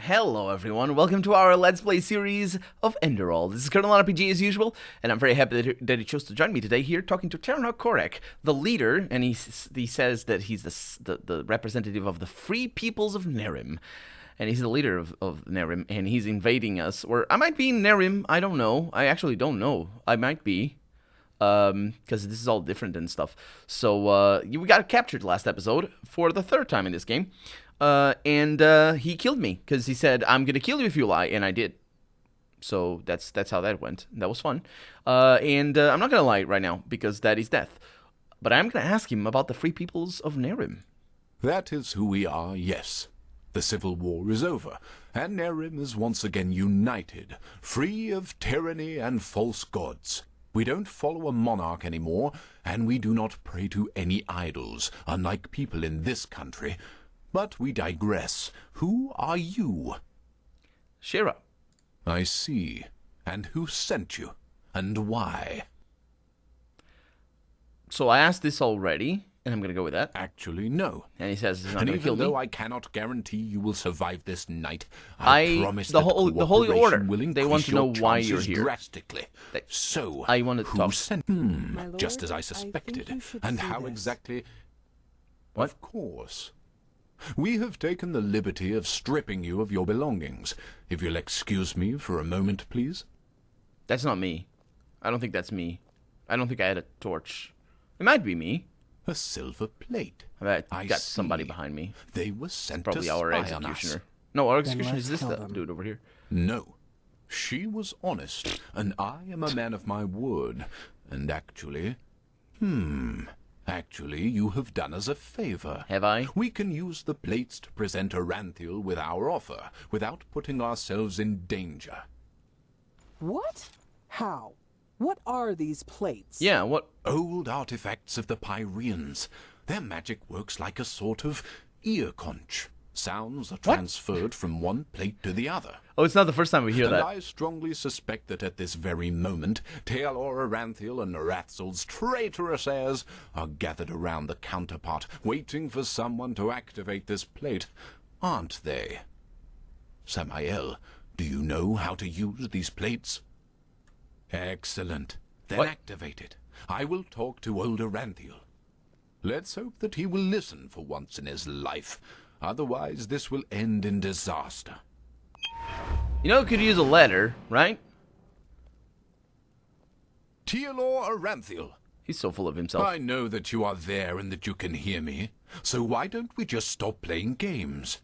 Hello everyone, welcome to our Let's Play series of Enderal. This is Colonel RPG as usual, and I'm very happy that he chose to join me today here talking to Terranok Korek, the leader, and he says that he's the representative of the Free Peoples of Nerim. And he's the leader of Nerim, and he's invading us, or I might be in Nerim, I don't know. I actually don't know. I might be, because this is all different and stuff. So, we got captured last episode for the third time in this game. And he killed me because he said, "I'm gonna kill you if you lie," and I did. So that's how that went. That was fun. And I'm not gonna lie right now because that is death. But I'm gonna ask him about the Free Peoples of Nerim. That is who we are, yes. The civil war is over, and Nerim is once again united, free of tyranny and false gods. We don't follow a monarch anymore, and we do not pray to any idols, unlike people in this country. But we digress. Who are you? Shira. I see. And who sent you? And why? So I asked this already, and I'm going to go with that. Actually, no. And he says he's not And going to kill even though me. I cannot guarantee you will survive this night, I promise the that Holy Order. cooperation will increase They want to know your why you're chances here. drastically. So I want to who talk. sent? My lord, Just as I I suspected. think you should And see how this. exactly? What? Of course. We have taken the liberty of stripping you of your belongings. If you'll excuse me for a moment, please. That's not me. I don't think that's me. I don't think I had a torch. It might be me. A silver plate. I I got somebody see. behind me. They were sent Probably to our spy on us. executioner. No, our Then executioner let's is this kill them. dude over here. No. She was honest, and I am a man of my word. And actually, you have done us a favor. Have I? We can use the plates to present Aranthiel with our offer, without putting ourselves in danger. What? How? What are these plates? Yeah, what? Old artifacts of the Pyreans. Their magic works like a sort of ear conch. Sounds are transferred from one plate to the other. Oh, it's not the first time we hear And that. I strongly suspect that at this very moment, Taelor Aranthiel and Arathzel's traitorous heirs are gathered around the counterpart, waiting for someone to activate this plate. Aren't they? Samael, do you know how to use these plates? Excellent. Then What? activate it. I will talk to old Aranthiel. Let's hope that he will listen for once in his life. Otherwise, this will end in disaster. You know, it could use a letter, right? Taelor Aranthiel, He's so full of himself. I know that you are there and that you can hear me, so why don't we just stop playing games?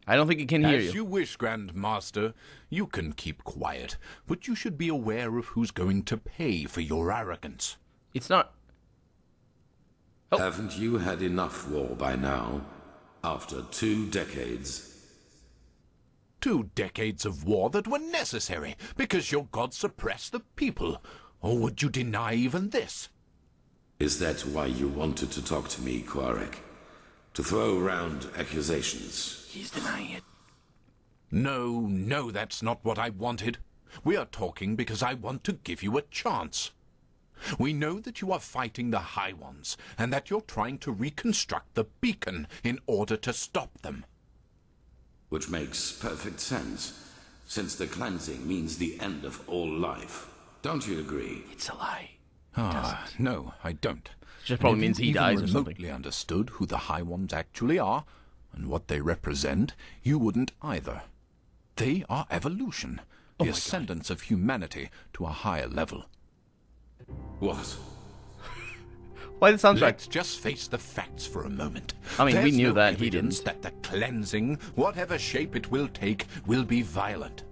I don't think he can hear As you wish, Grand Master. You can keep quiet, but you should be aware of who's going to pay for your arrogance. It's not. Oh. Haven't you had enough war by now? After 2 decades? 2 decades of war that were necessary because your gods suppressed the people. Or would you deny even this? Is that why you wanted to talk to me, Quarek? To throw around accusations? He's denying it. No, that's not what I wanted. We are talking because I want to give you a chance. We know that you are fighting the High Ones, and that you're trying to reconstruct the beacon in order to stop them. Which makes perfect sense, since the cleansing means the end of all life. Don't you agree? It's a lie. No, I don't. Just probably And if means you he even dies or something. remotely understood who the High Ones actually are, and what they represent, you wouldn't either. They are evolution, the ascendance of humanity to a higher level. What? Why the soundtrack? Let's just face the facts for a moment. I mean, we There's knew no that, he evidence didn't. that the cleansing, whatever shape it will take, will be violent.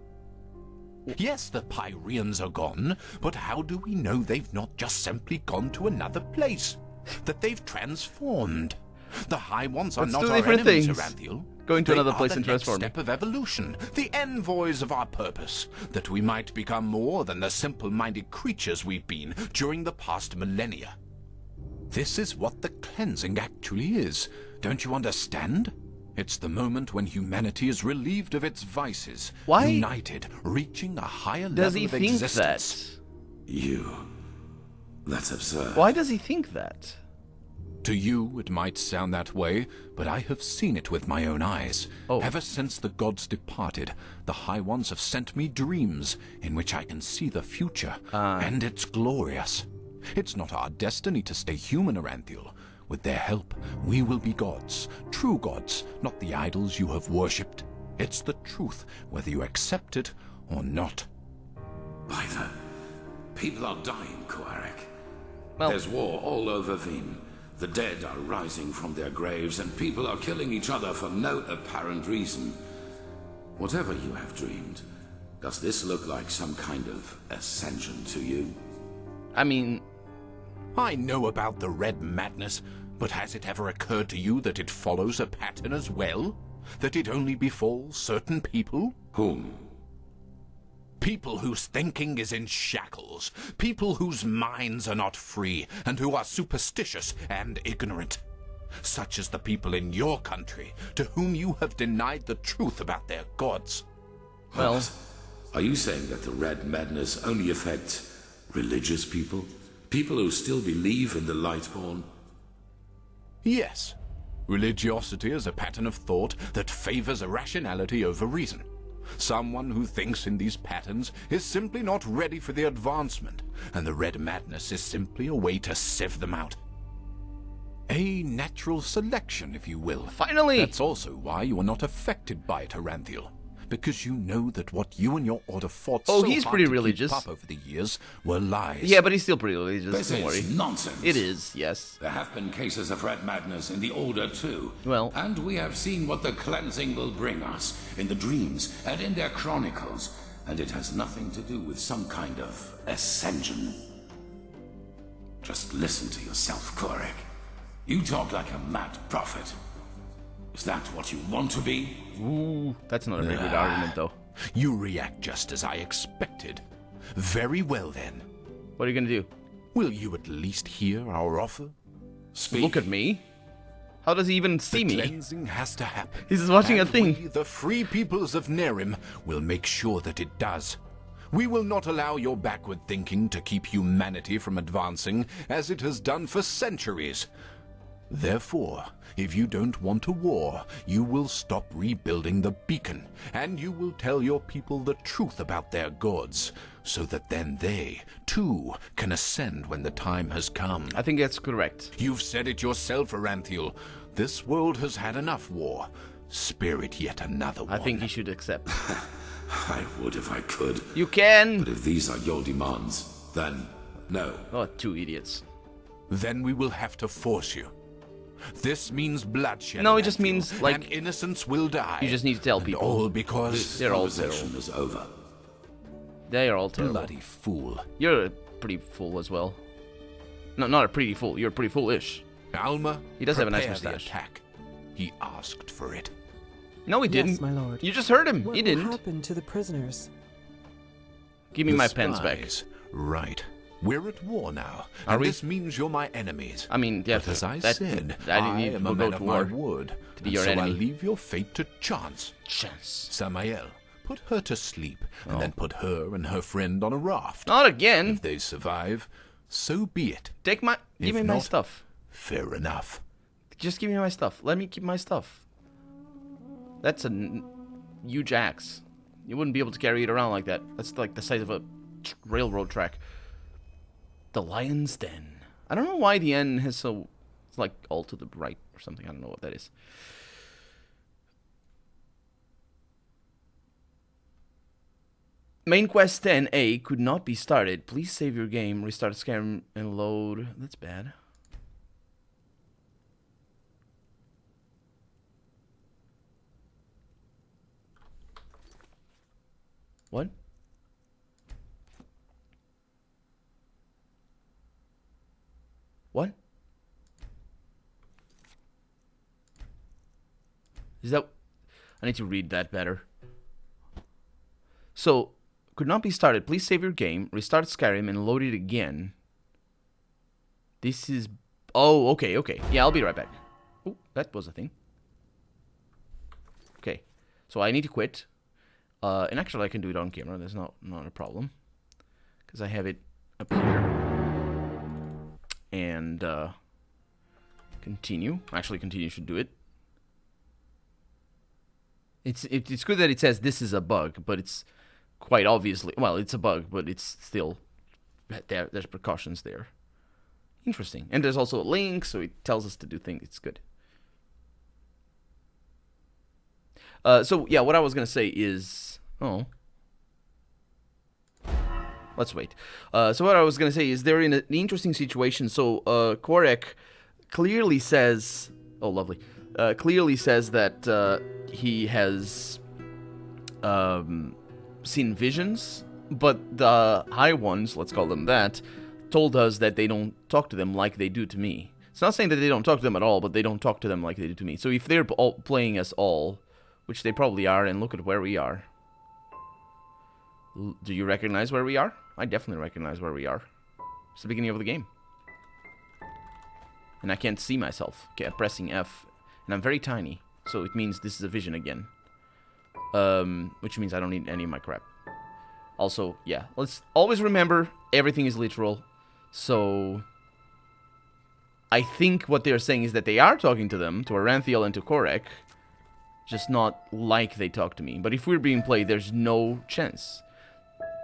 Yes, the Pyreans are gone, but how do we know they've not just simply gone to another place? That they've transformed? The High Ones are Let's not do our different enemies, things. Aranthiel. Going to They another are place the and next transforming. step of evolution, the envoys of our purpose, that we might become more than the simple-minded creatures we've been during the past millennia. This is what the cleansing actually is. Don't you understand? It's the moment when humanity is relieved of its vices, Why united, reaching a higher Does level he of think existence. that? You. That's absurd. Why does he think that? To you, it might sound that way, but I have seen it with my own eyes. Oh. Ever since the gods departed, the High Ones have sent me dreams in which I can see the future, and it's glorious. It's not our destiny to stay human, Aranthiel. With their help, we will be gods, true gods, not the idols you have worshipped. It's the truth, whether you accept it or not. By the... People are dying, Koarek. Well- There's war all over Veen. The dead are rising from their graves, and people are killing each other for no apparent reason. Whatever you have dreamed, does this look like some kind of ascension to you? I mean, I know about the red madness, but has it ever occurred to you that it follows a pattern as well? That it only befalls certain people? Whom? People whose thinking is in shackles. People whose minds are not free, and who are superstitious and ignorant. Such as the people in your country, to whom you have denied the truth about their gods. well, Are you saying that the Red Madness only affects religious people? People who still believe in the Lightborn? Yes. Religiosity is a pattern of thought that favors irrationality over reason. Someone who thinks in these patterns is simply not ready for the advancement, and the Red Madness is simply a way to sieve them out. A natural selection, if you will. finally! That's also why you are not affected by it, Aranthiel. Because you know that what you and your order fought Oh, so he's hard pretty to keep religious. up over the years were lies. Yeah, but he's still pretty religious, This don't worry. is nonsense. It is, yes. There have been cases of Red Madness in the Order too. Well- And we have seen what the cleansing will bring us in the dreams and in their chronicles. And it has nothing to do with some kind of ascension. Just listen to yourself, Korek. You talk like a mad prophet. Is that what you want to be? Ooh, that's not a very good argument, though. You react just as I expected. Very well, then. What are you gonna do? Will you at least hear our offer? Speak. Look at me? How does he even see The me? cleansing has to happen. He's just watching a And thing. we, the free peoples of Nerim, will make sure that it does. We will not allow your backward thinking to keep humanity from advancing as it has done for centuries. Therefore, if you don't want a war, you will stop rebuilding the beacon, and you will tell your people the truth about their gods, so that then they, too, can ascend when the time has come. I think that's correct. You've said it yourself, Aranthiel. This world has had enough war. Spare it yet another one. I think he should accept. I would if I could. You can! But if these are your demands, then no. Oh, two idiots. Then we will have to force you. This means bloodshed. No, it just Aranthiel, means, like, and innocents will die. you just need to tell And people. all because This They're all conversation is over. They are all terrible. bloody fool. You're a pretty fool as well. No, not a pretty fool. You're pretty foolish. Alma, He does have a nice prepare the mustache. attack. He asked for it. No, he didn't. Yes, my lord. You just heard him. What He will didn't. happen to the prisoners? Give me The my pens back. spies. Right. We're at war now. Are and we? This means you're my enemies. I mean, yeah, But as I that- said, I didn't need am to a go man to of my war word. to be and your so I enemy. leave your fate to chance. Chance. Samael, put her to sleep, and Oh. then put her and her friend on a raft. Not again. If they survive, so be it. Take my. Give If me my not- stuff. Fair enough. Just give me my stuff. Let me keep my stuff. That's a huge axe. You wouldn't be able to carry it around like that. That's like the size of a railroad track. The Lion's Den. I don't know why the N has so... It's like all to the right or something. I don't know what that is. Main quest 10A could not be started. Please save your game, restart Skyrim, and load. That's bad. What? What? Is that... I need to read that better. So, could not be started. Please save your game, restart Skyrim, and load it again. This is... Oh, okay, okay. Yeah, I'll be right back. Oh, that was a thing. Okay. So I need to quit. And actually I can do it on camera. That's not a problem. Because I have it up here. And, Continue. Actually, continue should do it. It's good that it says this is a bug, but it's quite obviously... Well, it's a bug, but it's still... There's precautions there. Interesting. And there's also a link, so it tells us to do things. It's good. So, yeah, what I was going to say is... Oh. Let's wait. So what I was going to say is they're in an interesting situation. So, Korek clearly says... Oh, lovely. Clearly says that he has seen visions, but the High Ones, let's call them that, told us that they don't talk to them like they do to me. It's not saying that they don't talk to them at all, but they don't talk to them like they do to me. So if they're all playing us all, which they probably are, and look at where we are. Do you recognize where we are? I definitely recognize where we are. It's the beginning of the game. And I can't see myself. Okay, I'm pressing F. And I'm very tiny. So it means this is a vision again. Which means I don't need any of my crap. Also, yeah. Let's always remember, everything is literal. So... I think what they're saying is that they are talking to them, to Aranthiel and to Korek. Just not like they talk to me. But if we're being played, there's no chance.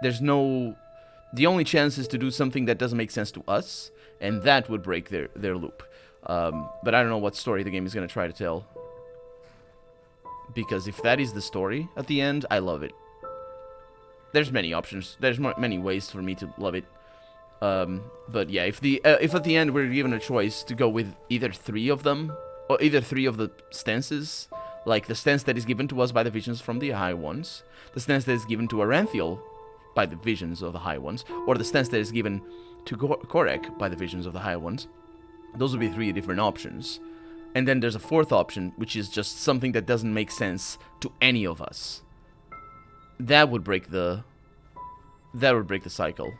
There's no... The only chance is to do something that doesn't make sense to us, and that would break their loop. But I don't know what story the game is going to try to tell. Because if that is the story at the end, I love it. There's many options. There's many ways for me to love it. But yeah, if at the end we're given a choice to go with either three of them, or either three of the stances, like the stance that is given to us by the visions from the High Ones, the stance that is given to Aranthiel by the visions of the High Ones, or the stance that is given to Korek by the visions of the High Ones, those would be three different options. And then there's a fourth option, which is just something that doesn't make sense to any of us. That would break the cycle.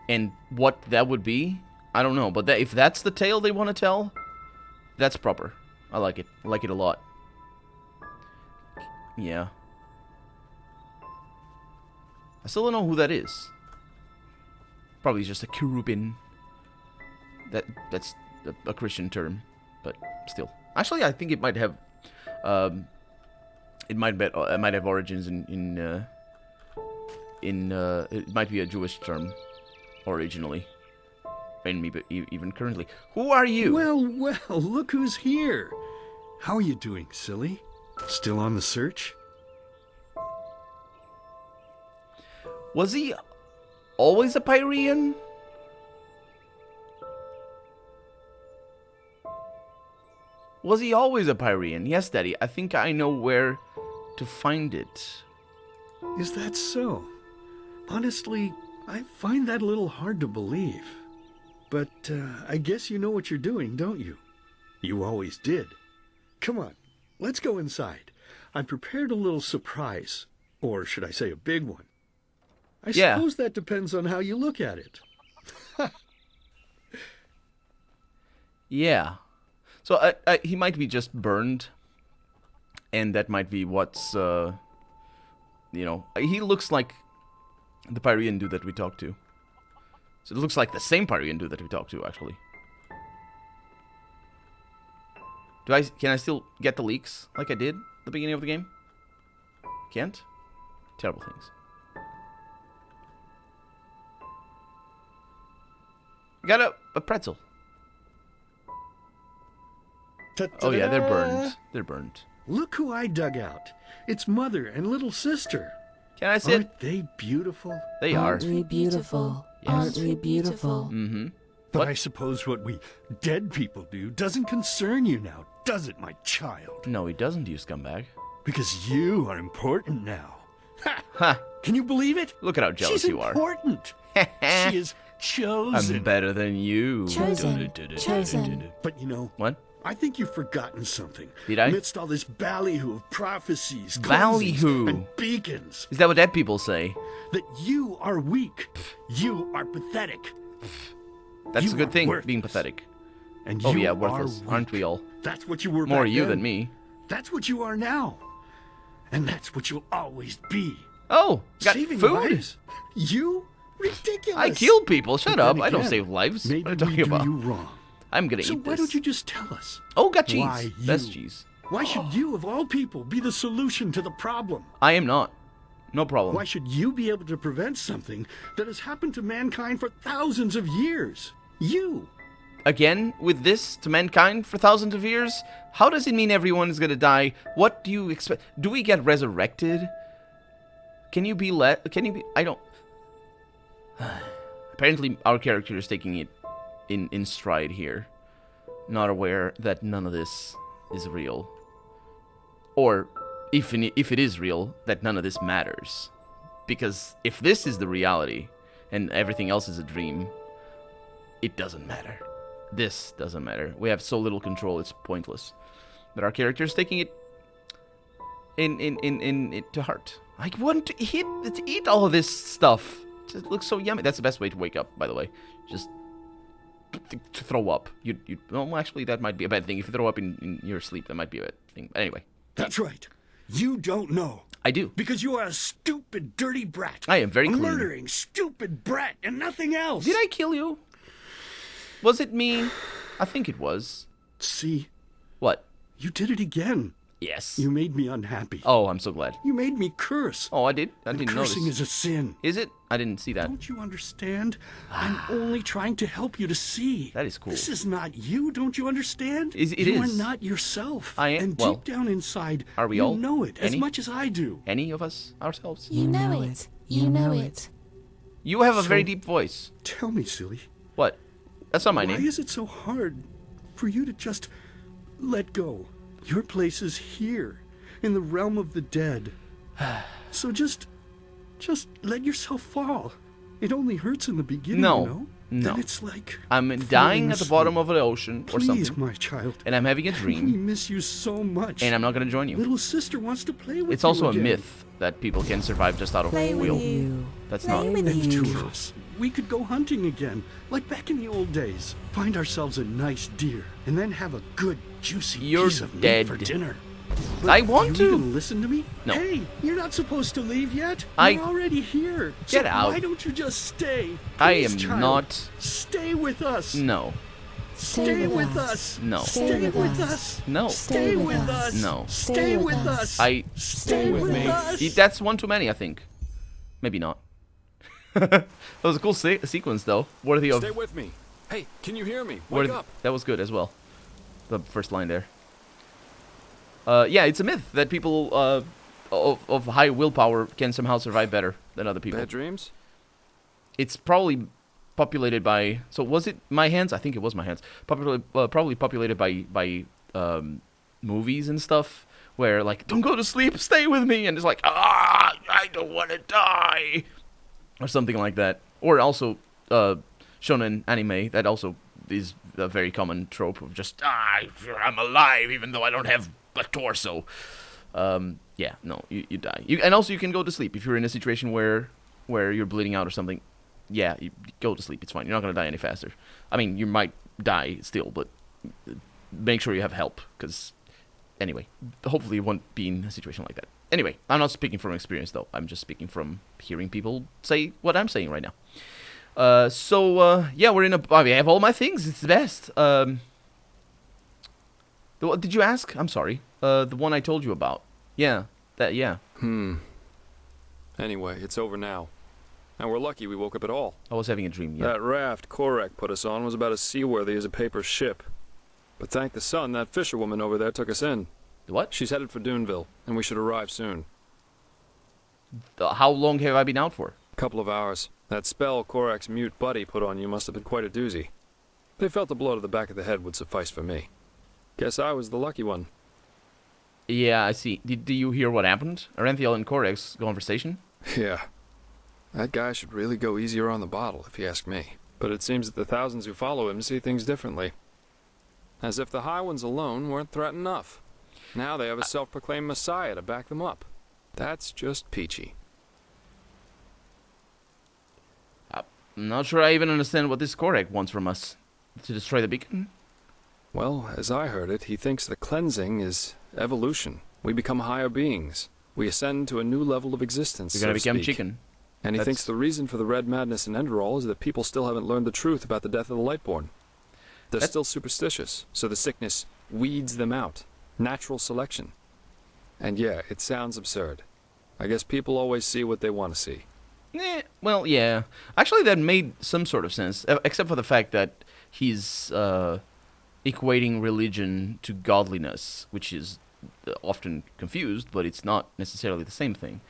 And what that would be, I don't know. But if that's the tale they want to tell, that's proper. I like it. I like it a lot. Yeah. I still don't know who that is. Probably just a cherubim. That's a Christian term, but still. Actually, I think it might have. It might have origins in. It might be a Jewish term, originally, and maybe even currently. Who are you? Well, look who's here. How are you doing, silly? Still on the search? Was he always a Pyrean? Was he always a Pyrean? Yes, Daddy. I think I know where to find it. Is that so? Honestly, I find that a little hard to believe. But I guess you know what you're doing, don't you? You always did. Come on, let's go inside. I prepared a little surprise. Or should I say a big one? I suppose that depends on how you look at it. Yeah. So he might be just burned. And that might be what's, you know... He looks like the Pyrean dude that we talked to. So it looks like the same Pyrean dude that we talked to, actually. Can I still get the leaks like I did at the beginning of the game? Can't? Terrible things. I got a pretzel. Ta-ta-da! Oh yeah, they're burned. They're burned. Look who I dug out. It's mother and little sister. Can I sit? Aren't they beautiful? They are. Aren't we beautiful? Aren't we beautiful? Mm-hmm. But What? I suppose what we dead people do doesn't concern you now, does it, my child? No, he doesn't, you scumbag. Because you are important now. Ha! Ha! Can you believe it? Look at how jealous She's you are. important. She is chosen. I'm better than you. Chosen. Chosen. But you know, What? I think you've forgotten something. Did I? Amidst all this ballyhoo of prophecies, Ballyhoo. cleansings, and beacons, Is that what dead people say? that you are weak, you are pathetic, That's You a good are thing, worthless. being pathetic. and Oh you yeah, are worthless. weak. Aren't we all? That's what you were More back you then. than me. That's what you are now. And that's what you'll always be. Oh, got Saving food? lives? You? Ridiculous. I kill people. Shut But up. then I don't again, save lives. Maybe What are you we talking do about? you wrong. I'm gonna So eat why this. don't you just tell us? Oh, got cheese. Why Best you? cheese. Why should you, of all people, be the solution to the problem? I am not. No problem. Why should you be able to prevent something that has happened to mankind for thousands of years? You! Again, with this to mankind for thousands of years? How does it mean everyone is gonna die? What do you expect? Do we get resurrected? Can you be I don't... Apparently our character is taking it in stride here. Not aware that none of this is real. Or, if it is real, that none of this matters. Because if this is the reality, and everything else is a dream, it doesn't matter. This doesn't matter. We have so little control, it's pointless. But our character is taking it to heart. I want to eat all of this stuff. It looks so yummy. That's the best way to wake up, by the way. Just to throw up. Well, actually, that might be a bad thing. If you throw up in your sleep, that might be a bad thing. But anyway. That's right. You don't know. I do. Because you are a stupid, dirty brat. I am very clean. A murdering, stupid brat and nothing else. Did I kill you? Was it me? I think it was. See? What? You did it again. Yes. You made me unhappy. Oh, I'm so glad. You made me curse. Oh, I did? I didn't notice. Cursing is a sin. Is it? I didn't see that. Don't you understand? I'm only trying to help you to see. That is cool. This is not you, don't you understand? It you is. are not yourself. I am. And Well, deep down inside, are we you all? know it Any? as much as I do. Any of us ourselves? You know it. You know it. You have a very So- deep voice. Tell me, silly. What? That's not my Why name. is it so hard for you to just let go? Your place is here, in the realm of the dead. So just let yourself fall. It only hurts in the beginning, No. you know? No. Then it's like I'm falling dying at the bottom asleep. of the ocean or Please, something. my child. And I'm having a We dream. miss you so much. And I'm not going to join you. Little sister wants to play with It's you also a again. myth that people can survive just out of will. That's not. And the two of us, we could go hunting again, like back in the old days. Find ourselves a nice deer, and then have a good, juicy You're piece of dead. meat for dinner. I want do you to. even listen to me? No. Hey, you're not supposed to leave yet. I- You're already here. Get so out. Why don't you just stay? I Please, am child. not. Stay with us. No. Stay with us. No. Stay with us. No. Stay with us. No. Stay with us. I. Stay with us. That's one too many, I think. Maybe not. That was a cool sequence, though. Worthy of. Stay with me. Hey, can you hear me? Wake worthy- up. That was good as well. The first line there. Yeah, it's a myth that people of high willpower can somehow survive better than other people. Bad dreams? It's probably populated by. So was it My Hands? I think it was My Hands. Probably populated by movies and stuff where like, don't go to sleep, stay with me, and it's like, I don't want to die, or something like that. Or also shonen anime that also is a very common trope of just I'm alive even though I don't have a torso. Yeah, no, you die. And also you can go to sleep if you're in a situation where you're bleeding out or something. Yeah, you go to sleep. It's fine. You're not gonna die any faster. I mean, you might die still, but make sure you have help. Because anyway, hopefully you won't be in a situation like that. Anyway, I'm not speaking from experience though. I'm just speaking from hearing people say what I'm saying right now. Yeah, we're in a. I have all my things. It's the best. Did you ask? I'm sorry. The one I told you about. Yeah. That. Yeah. Anyway, it's over now. And we're lucky we woke up at all. I was having a dream. Yeah. That raft Korek put us on was about as seaworthy as a paper ship. But thank the sun, that fisherwoman over there took us in. What? She's headed for Duneville, and we should arrive soon. How long have I been out for? Couple of hours. That spell Korek's mute buddy put on you must have been quite a doozy. They felt a blow to the back of the head would suffice for me. Guess I was the lucky one. Yeah, I see. Did you hear what happened? Aranthiel and Korek's conversation? Yeah. That guy should really go easier on the bottle, if you ask me. But it seems that the thousands who follow him see things differently. As if the high ones alone weren't threat enough. Now they have a self-proclaimed messiah to back them up. That's just peachy. I'm not sure I even understand what this Korek wants from us. To destroy the beacon? Well, as I heard it, he thinks the cleansing is evolution. We become higher beings. We ascend to a new level of existence, You're gonna so to become speak. chicken. And he That's- thinks the reason for the red madness in Enderal is that people still haven't learned the truth about the death of the Lightborn. They're still superstitious, so the sickness weeds them out. Natural selection. And yeah, it sounds absurd. I guess people always see what they want to see. Well, yeah. Actually, that made some sort of sense, except for the fact that he's equating religion to godliness, which is often confused, but it's not necessarily the same thing.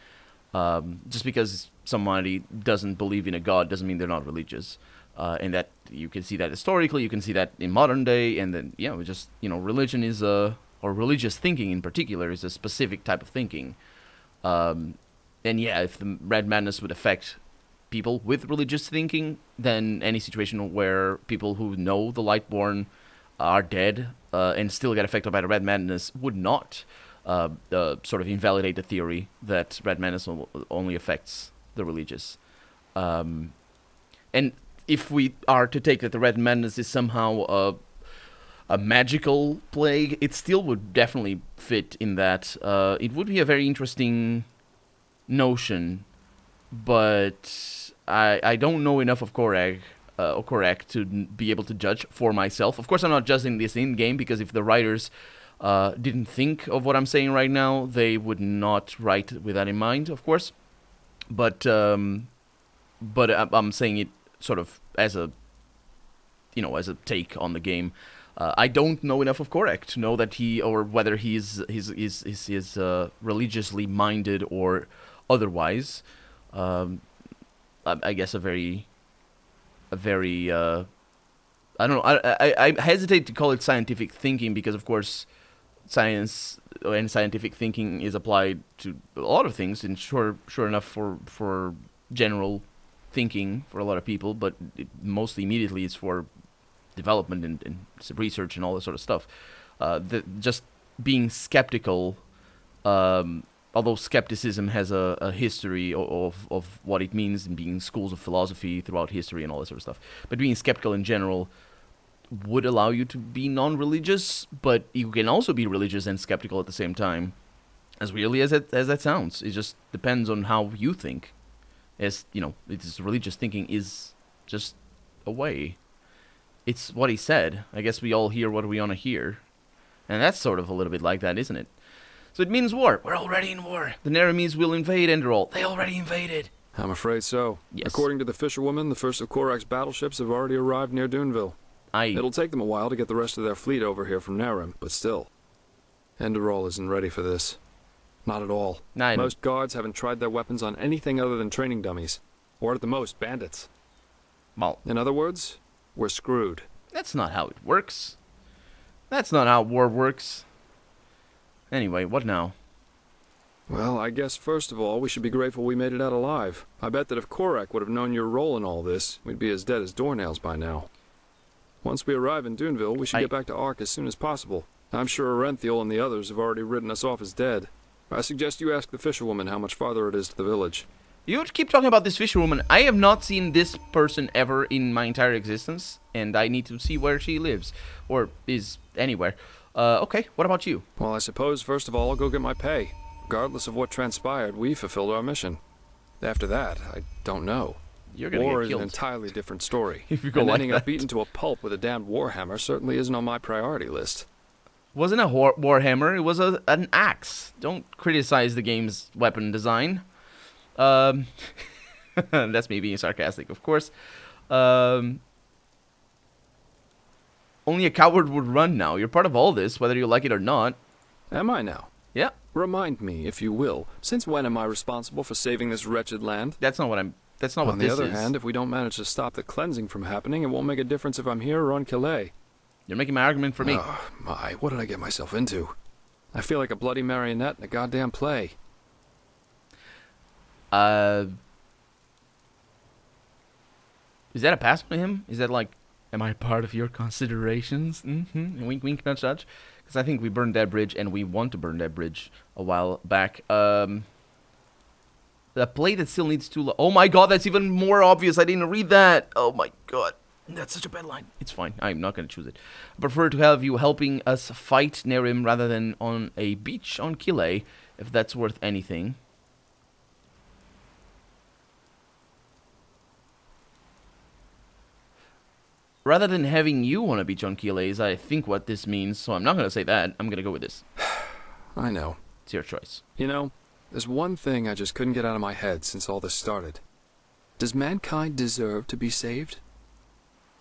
Just because somebody doesn't believe in a god doesn't mean they're not religious. And that you can see that historically, you can see that in modern day, and then, religion is or religious thinking in particular is a specific type of thinking. And yeah, if the red madness would affect people with religious thinking, then any situation where people who know the Lightborn are dead and still get affected by the red madness would not sort of invalidate the theory that red madness only affects the religious. And if we are to take that the red madness is somehow a magical plague, it still would definitely fit in that. It would be a very interesting notion, but I don't know enough of Korek to be able to judge for myself. Of course, I'm not judging this in-game, because if the writers didn't think of what I'm saying right now, they would not write with that in mind, of course. But I'm saying it sort of as a take on the game. I don't know enough of Korek to know that whether he's religiously minded or otherwise. I guess a very I don't know. I hesitate to call it scientific thinking, because of course science and scientific thinking is applied to a lot of things, and sure enough for general thinking for a lot of people, but mostly immediately it's for development and research and all that sort of stuff. Just being skeptical, although skepticism has a history of what it means in being schools of philosophy throughout history and all that sort of stuff. But being skeptical in general would allow you to be non-religious, but you can also be religious and skeptical at the same time. As weirdly as that sounds, it just depends on how you think. As it's religious thinking is just a way. It's what he said. I guess we all hear what we want to hear. And that's sort of a little bit like that, isn't it? So it means war. We're already in war. The Naramis will invade Enderal. They already invaded. I'm afraid so. Yes. According to the fisherwoman, the first of Korak's battleships have already arrived near Duneville. It'll take them a while to get the rest of their fleet over here from Narim, but still. Enderal isn't ready for this. Not at all. Most guards haven't tried their weapons on anything other than training dummies. Or at the most, bandits. Well, in other words, we're screwed. That's not how it works. That's not how war works. Anyway, what now? Well, I guess first of all, we should be grateful we made it out alive. I bet that if Korak would have known your role in all this, we'd be as dead as doornails by now. Once we arrive in Duneville, we should get back to Ark as soon as possible. I'm sure Arenthiel and the others have already written us off as dead. I suggest you ask the fisherwoman how much farther it is to the village. You keep talking about this fisherwoman. I have not seen this person ever in my entire existence, and I need to see where she lives, or is anywhere. Okay, what about you? Well, I suppose first of all I'll go get my pay. Regardless of what transpired, we fulfilled our mission. After that, I don't know. You're gonna war get is killed. An entirely different story. If you go and like ending that. up beaten to a pulp with a damned warhammer certainly isn't on my priority list. Wasn't a warhammer, it was an axe. Don't criticize the game's weapon design. That's me being sarcastic, of course. Only a coward would run now. You're part of all this, whether you like it or not. Am I now? Yeah. Remind me, if you will, since when am I responsible for saving this wretched land? That's not what this is. On the other hand, if we don't manage to stop the cleansing from happening, it won't make a difference if I'm here or on Calais. You're making my argument for me. Oh, my, what did I get myself into? I feel like a bloody marionette in a goddamn play. Is that a pass to him? Is that like, am I part of your considerations? Mm-hmm. Wink, wink, nudge, nudge. Because I think we burned that bridge, and we want to burn that bridge a while back. The plate that still needs to... Oh my god, that's even more obvious. I didn't read that. Oh my god. That's such a bad line. It's fine. I'm not going to choose it. I prefer to have you helping us fight Narim rather than on a beach on Calais, if that's worth anything. rather than having you want to be John Keeley is, I think, what this means. So I'm not going to say that. I'm going to go with this. I know. It's your choice. You know, there's one thing I just couldn't get out of my head since all this started. Does mankind deserve to be saved?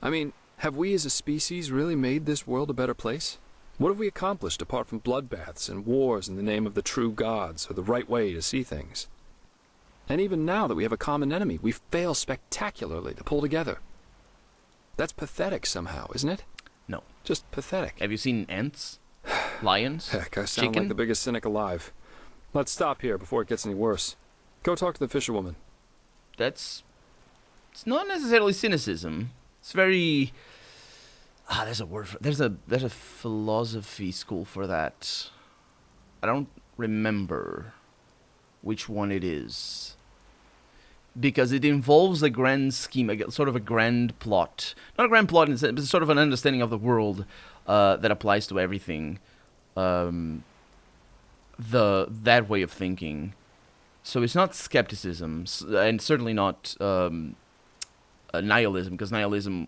I mean, have we as a species really made this world a better place? What have we accomplished apart from bloodbaths and wars in the name of the true gods or the right way to see things? And even now that we have a common enemy, we fail spectacularly to pull together. That's pathetic somehow, isn't it? No. Just pathetic. Have you seen ants? Lions? Heck, I sound Chicken? like the biggest cynic alive. Let's stop here before it gets any worse. Go talk to the fisherwoman. It's not necessarily cynicism. It's very... there's a word for... There's a philosophy school for that. I don't remember which one it is. Because it involves a grand scheme, sort of a grand plot. Not a grand plot, but sort of an understanding of the world that applies to everything. That way of thinking. So it's not skepticism, and certainly not nihilism, because nihilism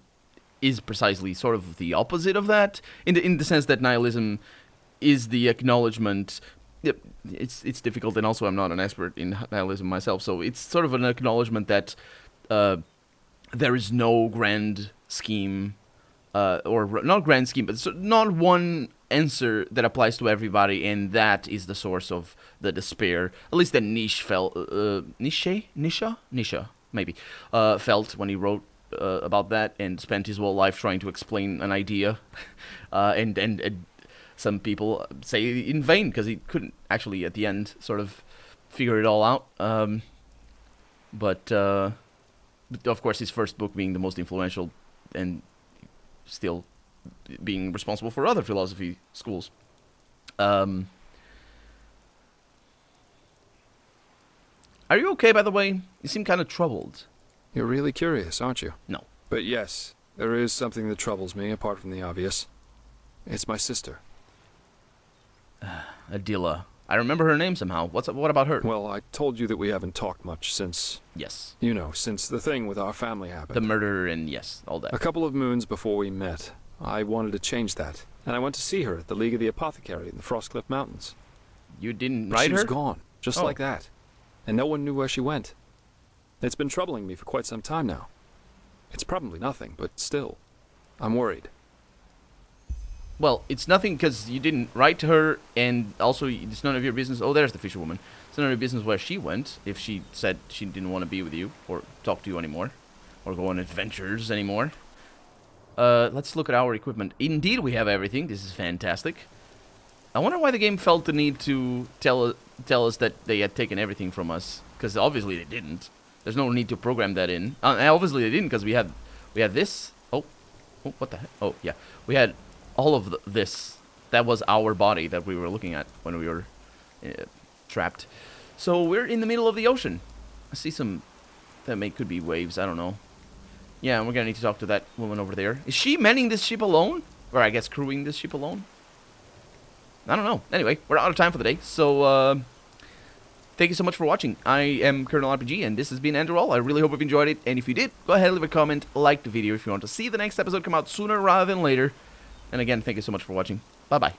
is precisely sort of the opposite of that, in the sense that nihilism is the acknowledgement. It's difficult, and also I'm not an expert in nihilism myself, so it's sort of an acknowledgement that there is no grand scheme, or not grand scheme, but not one answer that applies to everybody, and that is the source of the despair. At least that Nietzsche felt, maybe, felt when he wrote about that and spent his whole life trying to explain an idea, and some people say in vain, because he couldn't actually at the end sort of figure it all out. But of course, his first book being the most influential and still being responsible for other philosophy schools. Are you okay, by the way? You seem kind of troubled. You're really curious, aren't you? No. But yes, there is something that troubles me, apart from the obvious. It's my sister. Adila. I remember her name somehow. What about her? Well, I told you that we haven't talked much since... Yes. You know, since the thing with our family happened. The murder and yes, all that. A couple of moons before we met, I wanted to change that. And I went to see her at the League of the Apothecary in the Frostcliff Mountains. You didn't But write she her? was gone, just Oh. like that. And no one knew where she went. It's been troubling me for quite some time now. It's probably nothing, but still, I'm worried. Well, it's nothing because you didn't write to her, and also it's none of your business. Oh, there's the fisherwoman. It's none of your business where she went, if she said she didn't want to be with you, or talk to you anymore, or go on adventures anymore. Let's look at our equipment. Indeed, we have everything. This is fantastic. I wonder why the game felt the need to tell us that they had taken everything from us, because obviously they didn't. There's no need to program that in. Obviously they didn't, because we had this. Oh, what the heck? Oh, yeah. We had all of this. That was our body that we were looking at when we were trapped. So we're in the middle of the ocean. I see some that could be waves. I don't know. Yeah, we're gonna need to talk to that woman over there. Is she manning this ship alone? Or I guess crewing this ship alone? I don't know. Anyway, we're out of time for the day. So, thank you so much for watching. I am Colonel RPG, and this has been Enderal. I really hope you've enjoyed it. And if you did, go ahead and leave a comment, like the video if you want to see the next episode come out sooner rather than later. And again, thank you so much for watching. Bye-bye.